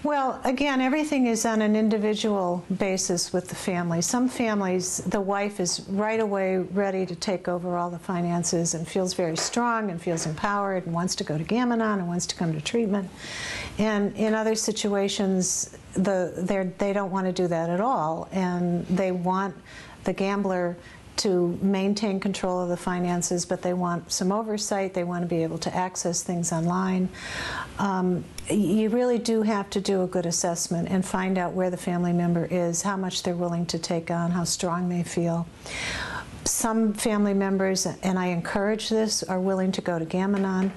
Well, again, everything is on an individual basis with the family. Some families, the wife is right away ready to take over all the finances and feels very strong and feels empowered and wants to go to Gam-Anon and wants to come to treatment. And in other situations, they don't want to do that at all, and they want the gambler to maintain control of the finances, but they want some oversight. They want to be able to access things online. You really do have to do a good assessment and find out where the family member is, how much they're willing to take on, how strong they feel. Some family members, and I encourage this, are willing to go to Gam-Anon.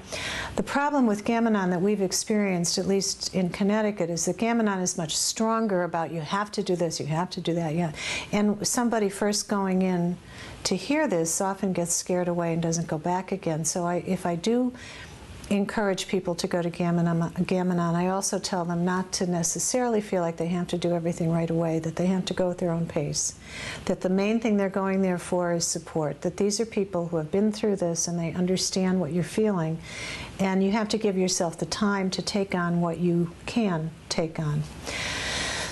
The problem with Gam-Anon that we've experienced, at least in Connecticut, is that Gam-Anon is much stronger about you have to do this, you have to do that. Yeah. And somebody first going in to hear this often gets scared away and doesn't go back again. So if I do encourage people to go to Gam-Anon, I also tell them not to necessarily feel like they have to do everything right away, that they have to go at their own pace, that the main thing they're going there for is support, that these are people who have been through this and they understand what you're feeling, and you have to give yourself the time to take on what you can take on.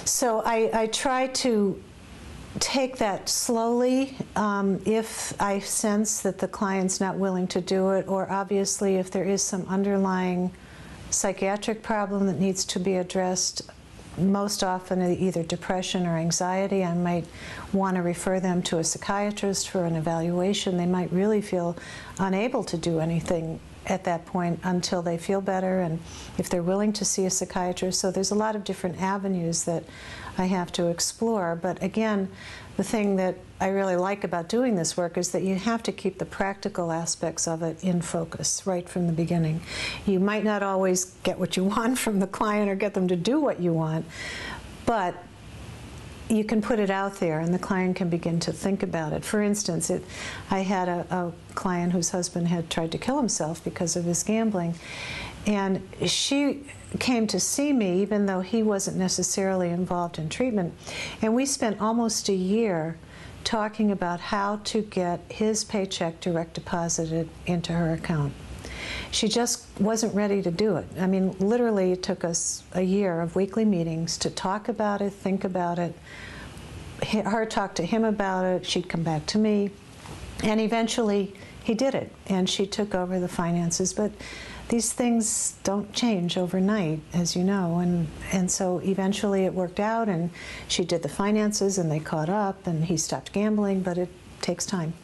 So I try to take that slowly if I sense that the client's not willing to do it, or obviously if there is some underlying psychiatric problem that needs to be addressed, most often either depression or anxiety. I might want to refer them to a psychiatrist for an evaluation. They might really feel unable to do anything at that point until they feel better, and if they're willing to see a psychiatrist. So there's a lot of different avenues that I have to explore. But again, the thing that I really like about doing this work is that you have to keep the practical aspects of it in focus right from the beginning. You might not always get what you want from the client or get them to do what you want, but you can put it out there and the client can begin to think about it. For instance, I had a client whose husband had tried to kill himself because of his gambling, and she came to see me even though he wasn't necessarily involved in treatment, and we spent almost a year talking about how to get his paycheck direct deposited into her account. She just wasn't ready to do it. I mean, literally it took us a year of weekly meetings to talk about it, think about it, her talk to him about it, she'd come back to me, and eventually he did it, and she took over the finances. But these things don't change overnight, as you know, and so eventually it worked out, and she did the finances, and they caught up, and he stopped gambling, but it takes time.